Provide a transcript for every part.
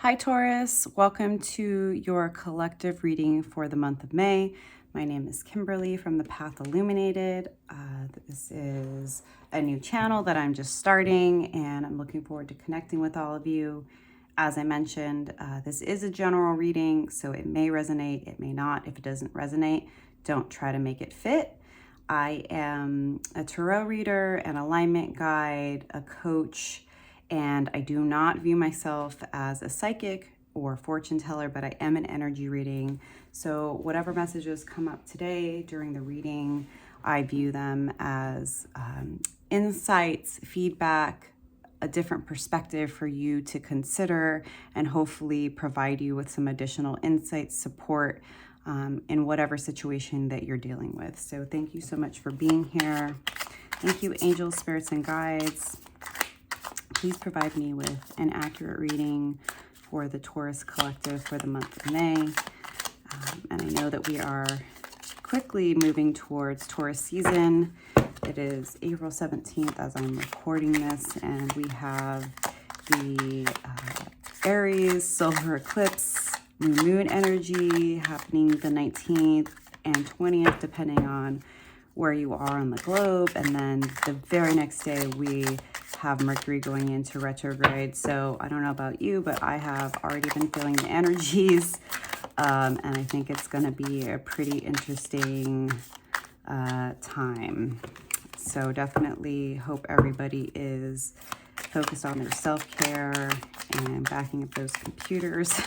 Hi Taurus, welcome to your collective reading for the month of May. My name is Kimberly from The Path Illuminated. This is a new channel that I'm just starting and I'm looking forward to connecting with all of you. As I mentioned, this is a general reading, so it may resonate, it may not. If it doesn't resonate, don't try to make it fit. I am a tarot reader, an alignment guide, a coach, and I do not view myself as a psychic or fortune teller, but I am an energy reading. So whatever messages come up today during the reading, I view them as insights, feedback, a different perspective for you to consider, and hopefully provide you with some additional insights, support in whatever situation that you're dealing with. So thank you so much for being here. Thank you, angels, spirits, and guides. Please provide me with an accurate reading for the Taurus collective for the month of May. And I know that we are quickly moving towards Taurus season. It is April 17th as I'm recording this, and we have the Aries solar eclipse, new moon energy happening the 19th and 20th, depending on where you are on the globe. And then the very next day, we have Mercury going into retrograde. So I don't know about you, but I have already been feeling the energies. And I think it's going to be a pretty interesting time. So definitely hope everybody is focused on their self-care and backing up those computers.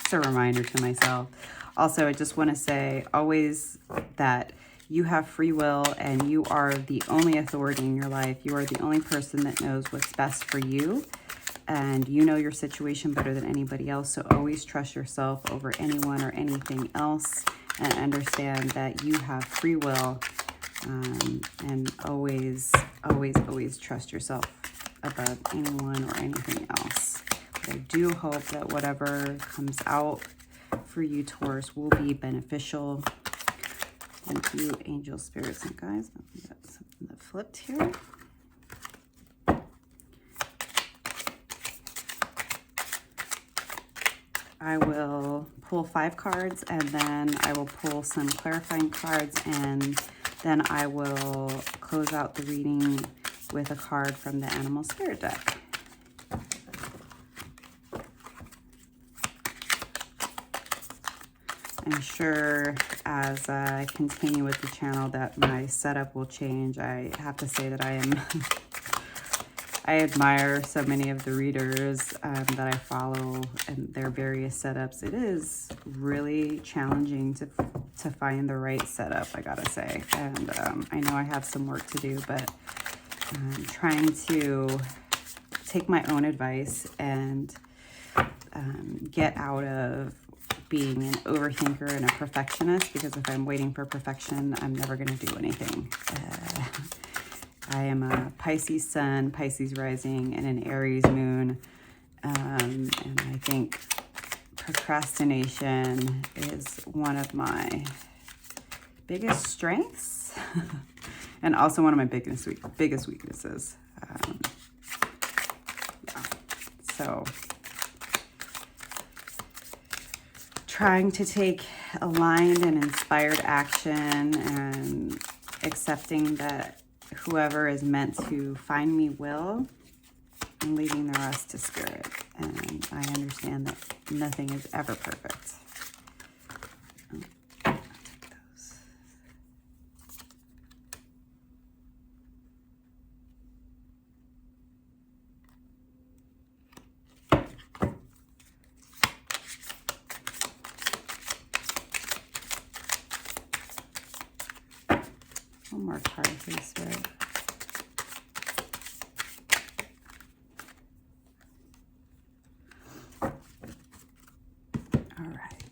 It's a reminder to myself. Also, I just want to say always that you have free will and you are the only authority in your life. You are the only person that knows what's best for you. And you know your situation better than anybody else. So always trust yourself over anyone or anything else. And understand that you have free will. And always, always, always trust yourself above anyone or anything else. But I do hope that whatever comes out for you, Taurus, will be beneficial. Thank you, angels, spirits, and guides. We got something that flipped here. I will pull 5 cards, and then I will pull some clarifying cards, and then I will close out the reading with a card from the Animal Spirit deck. I'm sure as I continue with the channel that my setup will change. I have to say that I admire so many of the readers that I follow and their various setups. It is really challenging to find the right setup, I gotta say. And I know I have some work to do, but I'm trying to take my own advice and get out of being an overthinker and a perfectionist, because if I'm waiting for perfection, I'm never going to do anything. I am a Pisces sun, Pisces rising, and an Aries moon. And I think procrastination is one of my biggest strengths and also one of my biggest weaknesses. Yeah. So trying to take aligned and inspired action and accepting that whoever is meant to find me will, and leaving the rest to spirit. And I understand that nothing is ever perfect. I'll take those. One more card, please, Spirit. All right.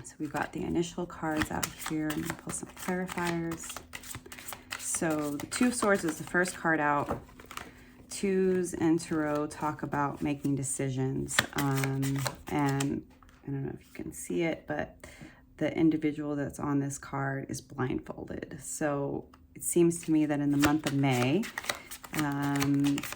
So we've got the initial cards out here. I'm going to pull some clarifiers. So the Two of Swords is the first card out. Twos in tarot talk about making decisions. And I don't know if you can see it, but the individual that's on this card is blindfolded. So it seems to me that in the month of May,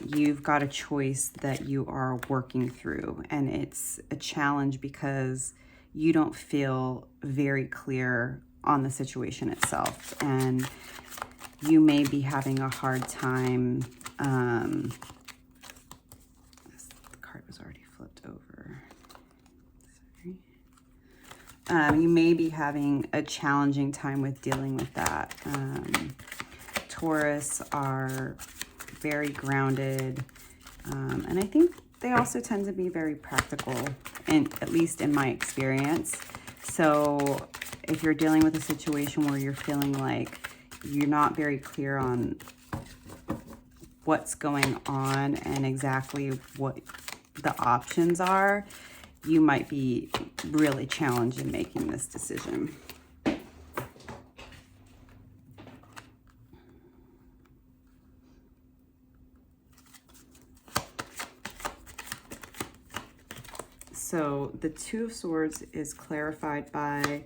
You've got a choice that you are working through, and it's a challenge because you don't feel very clear on the situation itself, and you may be having a hard time. The card was already flipped over. Sorry. You may be having a challenging time with dealing with that. Taurus are very grounded, and I think they also tend to be very practical, and at least in my experience. So if you're dealing with a situation where you're feeling like you're not very clear on what's going on and exactly what the options are, you might be really challenged in making this decision. So the Two of Swords is clarified by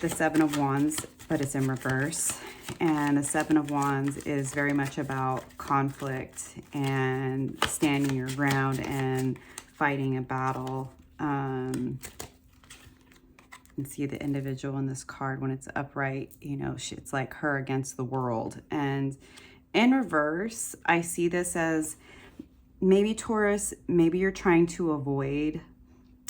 the Seven of Wands, but it's in reverse. And the Seven of Wands is very much about conflict and standing your ground and fighting a battle. You can see the individual in this card when it's upright, you know, it's like her against the world. And in reverse, I see this as maybe Taurus, maybe you're trying to avoid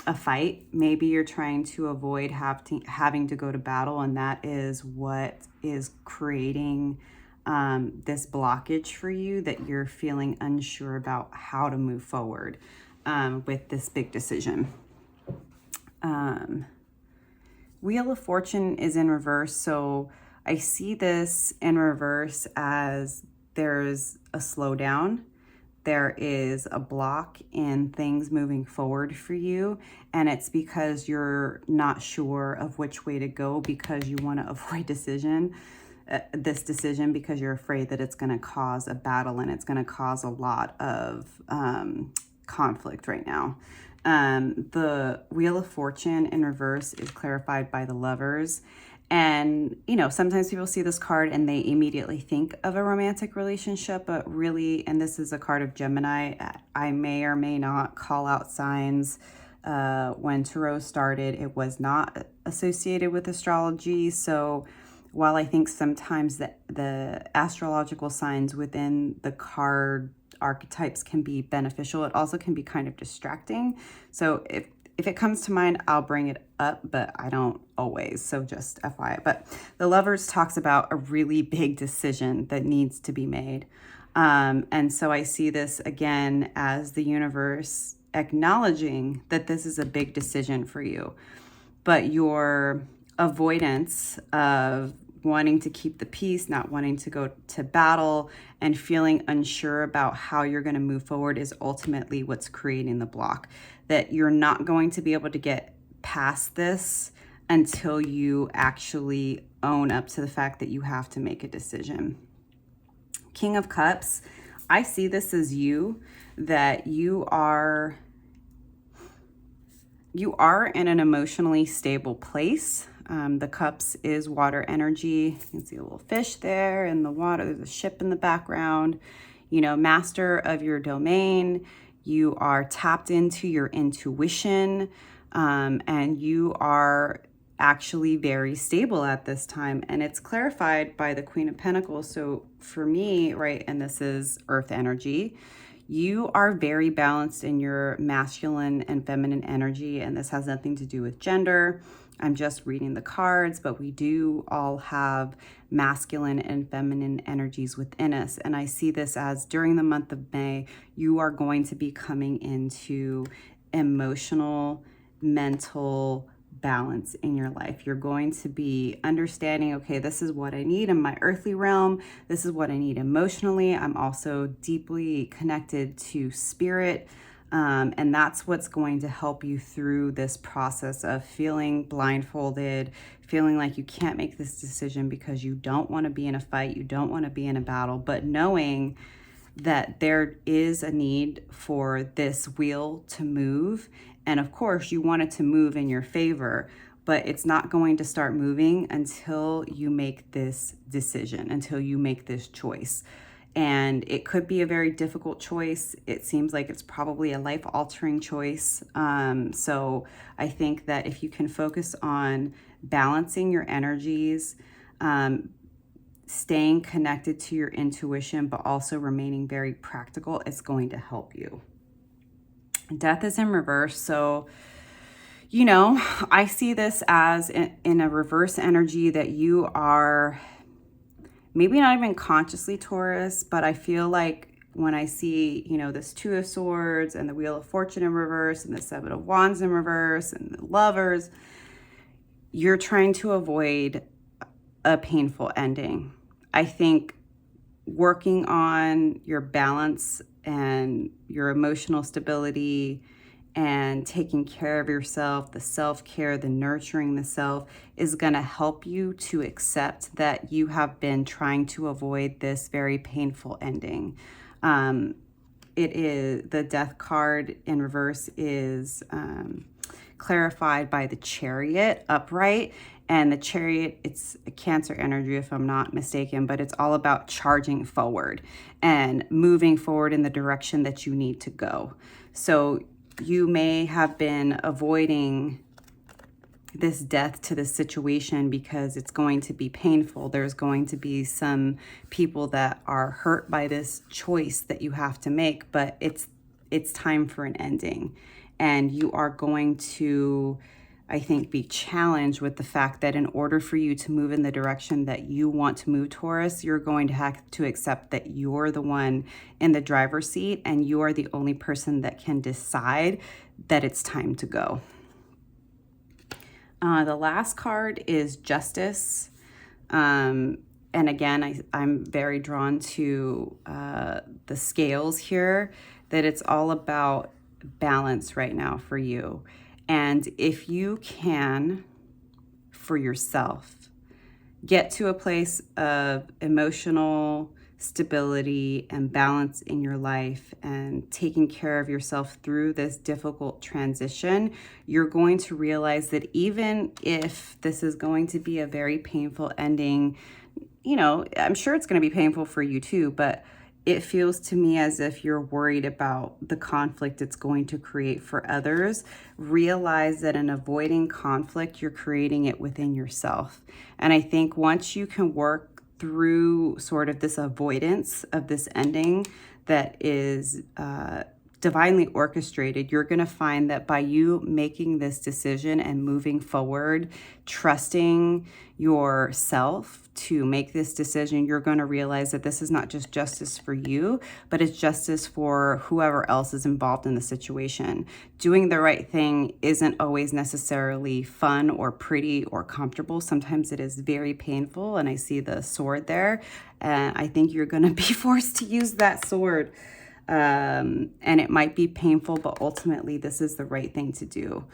a fight. Maybe you're trying to avoid having to go to battle, and that is what is creating this blockage for you, that you're feeling unsure about how to move forward with this big decision. Wheel of Fortune is in reverse, so I see this in reverse as there's a slowdown. There is a block in things moving forward for you, and it's because you're not sure of which way to go because you want to avoid this decision because you're afraid that it's going to cause a battle and it's going to cause a lot of conflict right now. The Wheel of Fortune in reverse is clarified by the Lovers. And, you know, sometimes people see this card and they immediately think of a romantic relationship, but really, and this is a card of Gemini, I may or may not call out signs. When Tarot started, it was not associated with astrology. So while I think sometimes the astrological signs within the card archetypes can be beneficial, it also can be kind of distracting. So if it comes to mind, I'll bring it up, but I don't always, so just FYI. But the Lovers talks about a really big decision that needs to be made. And so I see this again as the universe acknowledging that this is a big decision for you, but your avoidance of wanting to keep the peace, not wanting to go to battle, and feeling unsure about how you're going to move forward is ultimately what's creating the block. That you're not going to be able to get past this until you actually own up to the fact that you have to make a decision. King of Cups, I see this as that you are in an emotionally stable place. The Cups is water energy. You can see a little fish there in the water. There's a ship in the background. You know, master of your domain. You are tapped into your intuition, and you are actually very stable at this time. And it's clarified by the Queen of Pentacles. So for me, right, and this is earth energy, you are very balanced in your masculine and feminine energy, and this has nothing to do with gender. I'm just reading the cards, but we do all have masculine and feminine energies within us. And I see this as during the month of May, you are going to be coming into emotional, mental balance in your life. You're going to be understanding, okay, this is what I need in my earthly realm. This is what I need emotionally. I'm also deeply connected to spirit. And that's what's going to help you through this process of feeling blindfolded, feeling like you can't make this decision because you don't want to be in a fight, you don't want to be in a battle, but knowing that there is a need for this wheel to move. And of course, you want it to move in your favor, but it's not going to start moving until you make this decision, until you make this choice. And it could be a very difficult choice. It seems like it's probably a life-altering choice. So I think that if you can focus on balancing your energies, staying connected to your intuition, but also remaining very practical, it's going to help you. Death is in reverse. So, you know, I see this as in a reverse energy that you are maybe not even consciously Taurus, but I feel like when I see, you know, this Two of Swords and the Wheel of Fortune in reverse and the Seven of Wands in reverse and the Lovers, you're trying to avoid a painful ending. I think working on your balance and your emotional stability and taking care of yourself, the self-care, the nurturing the self is going to help you to accept that you have been trying to avoid this very painful ending. It is the Death card in reverse is clarified by the Chariot upright. And the Chariot, it's a Cancer energy if I'm not mistaken, but it's all about charging forward and moving forward in the direction that you need to go. So you may have been avoiding this death to this situation because it's going to be painful. There's going to be some people that are hurt by this choice that you have to make, but it's time for an ending. And you are going to, I think, be challenged with the fact that in order for you to move in the direction that you want to move, Taurus, you're going to have to accept that you're the one in the driver's seat and you are the only person that can decide that it's time to go. The last card is Justice. And again, I'm very drawn to the scales here, that it's all about balance right now for you. And if you can, for yourself, get to a place of emotional stability and balance in your life and taking care of yourself through this difficult transition, you're going to realize that even if this is going to be a very painful ending, you know, I'm sure it's going to be painful for you too, but it feels to me as if you're worried about the conflict it's going to create for others. Realize that in avoiding conflict, you're creating it within yourself. And I think once you can work through sort of this avoidance of this ending that is divinely orchestrated, you're going to find that by you making this decision and moving forward, trusting yourself to make this decision, you're going to realize that this is not just justice for you, but it's justice for whoever else is involved in the situation. Doing the right thing isn't always necessarily fun or pretty or comfortable. Sometimes it is very painful, and I see the sword there, and I think you're going to be forced to use that sword. And it might be painful, but ultimately this is the right thing to do.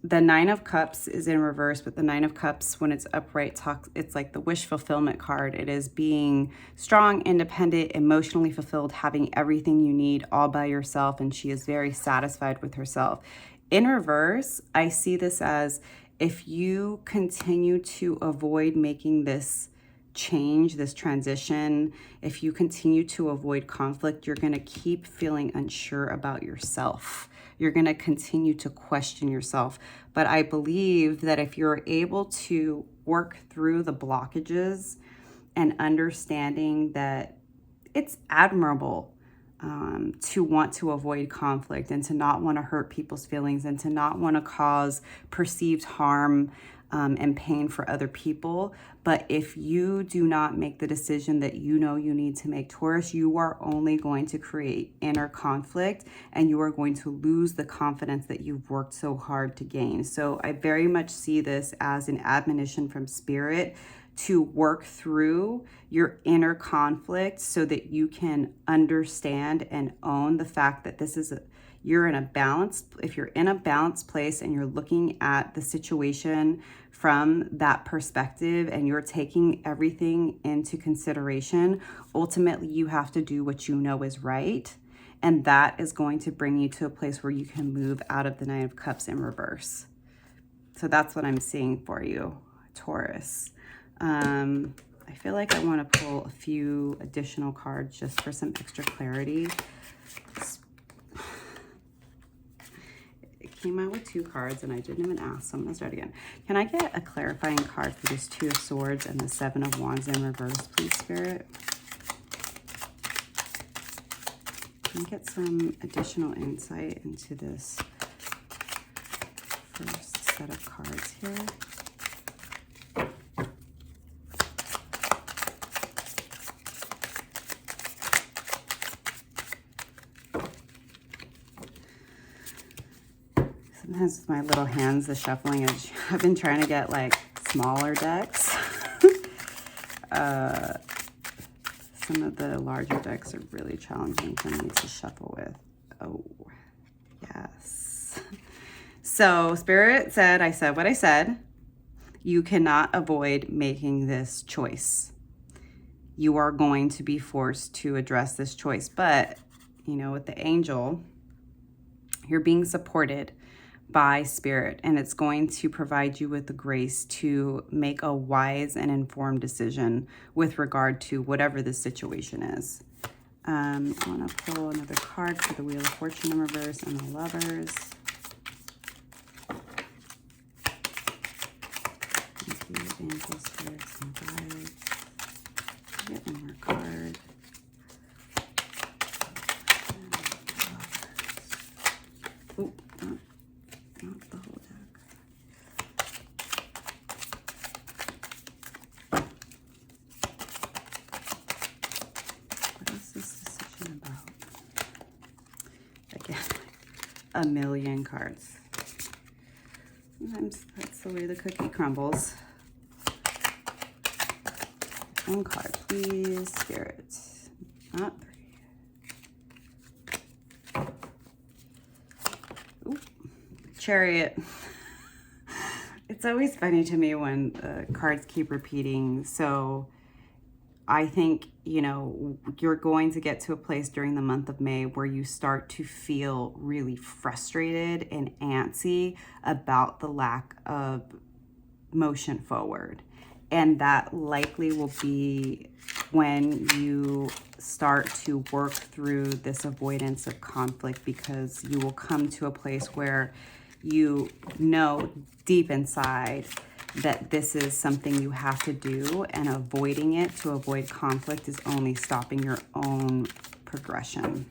The Nine of Cups is in reverse, but the Nine of Cups, when it's upright, it's like the wish fulfillment card. It is being strong, independent, emotionally fulfilled, having everything you need all by yourself, and she is very satisfied with herself. In reverse, I see this as if you continue to avoid making this change, this transition, if you continue to avoid conflict, you're going to keep feeling unsure about yourself. You're going to continue to question yourself. But I believe that if you're able to work through the blockages and understanding that it's admirable to want to avoid conflict and to not want to hurt people's feelings and to not want to cause perceived harm and pain for other people. But if you do not make the decision that you know you need to make, Taurus, you are only going to create inner conflict and you are going to lose the confidence that you've worked so hard to gain. So I very much see this as an admonition from Spirit to work through your inner conflict so that you can understand and own the fact that this is you're in a balanced, if you're in a balanced place and you're looking at the situation from that perspective and you're taking everything into consideration, ultimately you have to do what you know is right. And that is going to bring you to a place where you can move out of the Nine of Cups in reverse. So that's what I'm seeing for you, Taurus. I feel like I want to pull a few additional cards just for some extra clarity. It came out with 2 cards and I didn't even ask, so I'm going to start again. Can I get a clarifying card for this 2 of Swords and the 7 of Wands in reverse, please, Spirit? Can I get some additional insight into this first set of cards here? Sometimes with my little hands, the shuffling is, I've been trying to get like smaller decks. Some of the larger decks are really challenging for me to shuffle with. Oh, yes. So Spirit said, I said what I said. You cannot avoid making this choice. You are going to be forced to address this choice. But, you know, with the angel, you're being supported by Spirit, and it's going to provide you with the grace to make a wise and informed decision with regard to whatever the situation is. I want to pull another card for the Wheel of Fortune in reverse and the Lovers. Thank you, angels, spirits, and guides. Get one more card. Oh, not the whole deck. What is this decision about? Again, a million cards. Sometimes that's the way the cookie crumbles. One card, please, Spirit. Not 3. Ooh. Chariot. It's always funny to me when cards keep repeating. So I think, you know, you're going to get to a place during the month of May where you start to feel really frustrated and antsy about the lack of motion forward. And that likely will be when you start to work through this avoidance of conflict, because you will come to a place where you know deep inside that this is something you have to do, and avoiding it to avoid conflict is only stopping your own progression.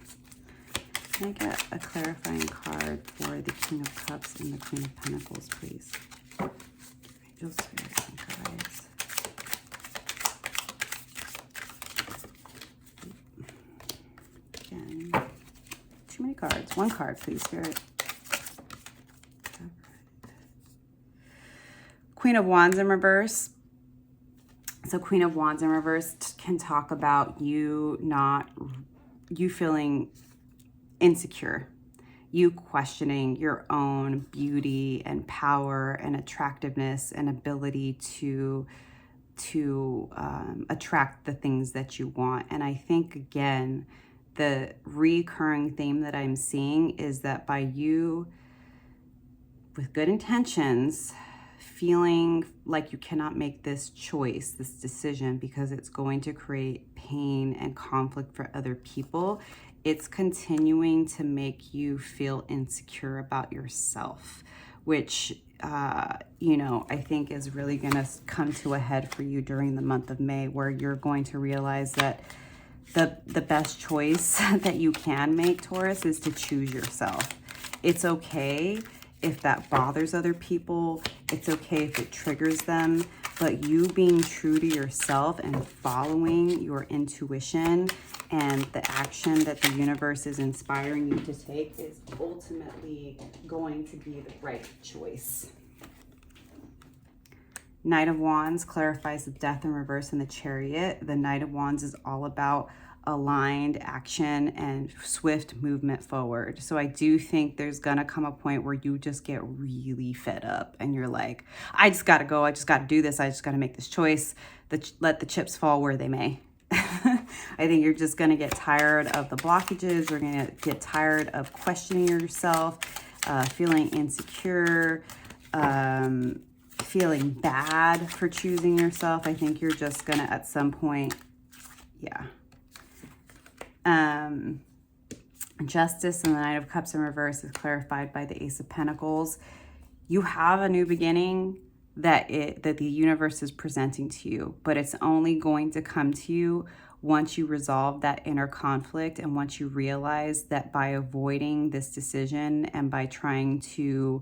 Can I get a clarifying card for the King of Cups and the Queen of Pentacles, please? Angels, spirits, and guides. Again, too many cards. One card, please, Spirit. Queen of Wands in reverse. So Queen of Wands in reverse can talk about you feeling insecure, you questioning your own beauty and power and attractiveness and ability to attract the things that you want. And I think, again, the recurring theme that I'm seeing is that by you, with good intentions, feeling like you cannot make this choice, this decision, because it's going to create pain and conflict for other people, it's continuing to make you feel insecure about yourself, which, you know, I think is really going to come to a head for you during the month of May, where you're going to realize that the best choice that you can make, Taurus, is to choose yourself. It's okay if that bothers other people. It's okay if it triggers them, but you being true to yourself and following your intuition and the action that the universe is inspiring you to take is ultimately going to be the right choice. Knight of Wands clarifies the Death in reverse in the Chariot. The Knight of Wands is all about aligned action and swift movement forward. So I do think there's gonna come a point where you just get really fed up and you're like, I just gotta go, I just gotta do this, I just gotta make this choice, let the chips fall where they may. I think you're just gonna get tired of the blockages, you're gonna get tired of questioning yourself, feeling insecure, feeling bad for choosing yourself. I think you're just gonna at some point, yeah. Justice and the Knight of Cups in reverse is clarified by the Ace of Pentacles. You have a new beginning that the universe is presenting to you, but it's only going to come to you once you resolve that inner conflict and once you realize that by avoiding this decision and by trying to,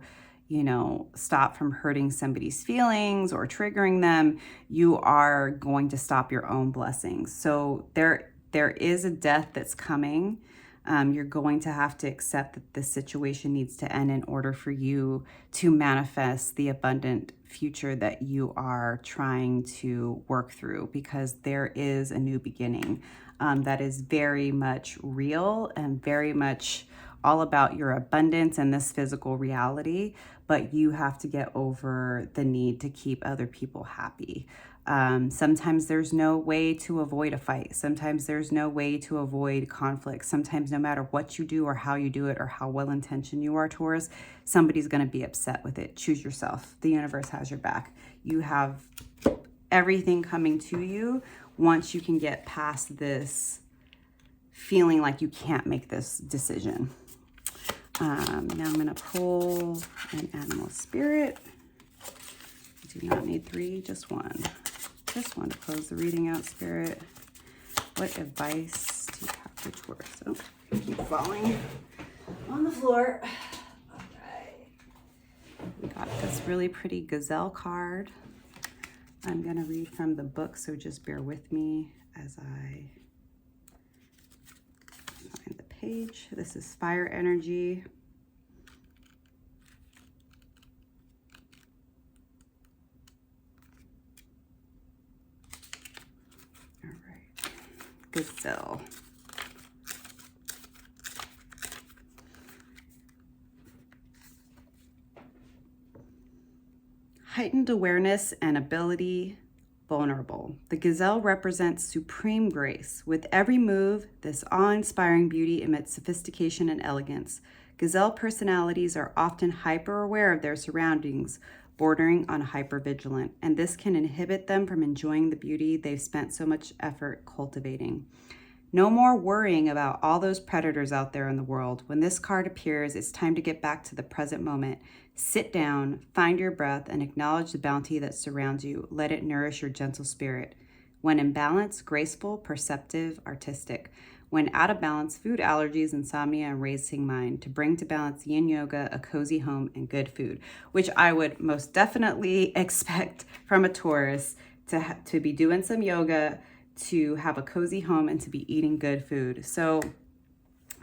you know, stop from hurting somebody's feelings or triggering them, you are going to stop your own blessings. So there is a death that's coming. You're going to have to accept that this situation needs to end in order for you to manifest the abundant future that you are trying to work through, because there is a new beginning that is very much real and very much all about your abundance and this physical reality, but you have to get over the need to keep other people happy. Sometimes there's no way to avoid a fight. Sometimes there's no way to avoid conflict. Sometimes no matter what you do or how you do it or how well-intentioned you are, Taurus, somebody's going to be upset with it. Choose yourself. The universe has your back. You have everything coming to you once you can get past this feeling like you can't make this decision. Now I'm going to pull an animal spirit. I do not need 3, just 1. Just one to close the reading out, Spirit. What advice do you have for Taurus? Oh, I keep falling on the floor. All right. We got this really pretty gazelle card. I'm going to read from the book, so just bear with me as I find the page. This is fire energy. Gazelle. Heightened awareness and ability, vulnerable. The gazelle represents supreme grace. With every move, this awe-inspiring beauty emits sophistication and elegance. Gazelle personalities are often hyper-aware of their surroundings, bordering on hypervigilant, and this can inhibit them from enjoying the beauty they've spent so much effort cultivating. No more worrying about all those predators out there in the world. When this card appears, it's time to get back to the present moment. Sit down, find your breath, and acknowledge the bounty that surrounds you. Let it nourish your gentle spirit. When in balance, graceful, perceptive, artistic. When out of balance, food allergies, insomnia, and racing mind. To bring to balance yin yoga, a cozy home, and good food, which I would most definitely expect from a Taurus to be doing some yoga, to have a cozy home, and to be eating good food. So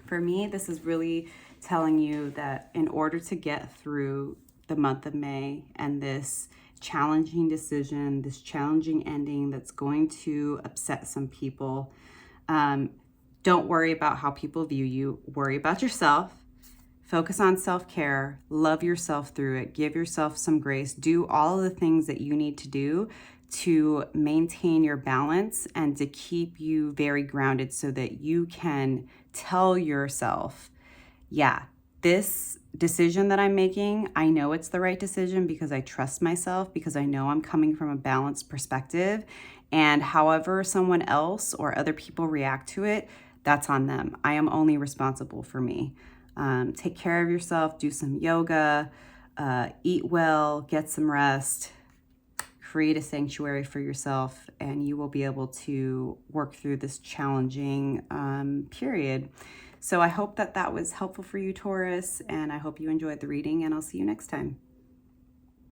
for me, this is really telling you that in order to get through the month of May and this challenging decision, this challenging ending that's going to upset some people, don't worry about how people view you. Worry about yourself. Focus on self-care. Love yourself through it. Give yourself some grace. Do all of the things that you need to do to maintain your balance and to keep you very grounded so that you can tell yourself, yeah, this decision that I'm making, I know it's the right decision because I trust myself, because I know I'm coming from a balanced perspective. And however someone else or other people react to it, that's on them. I am only responsible for me. Take care of yourself, do some yoga, eat well, get some rest, create a sanctuary for yourself, and you will be able to work through this challenging period. So I hope that was helpful for you, Taurus, and I hope you enjoyed the reading, and I'll see you next time.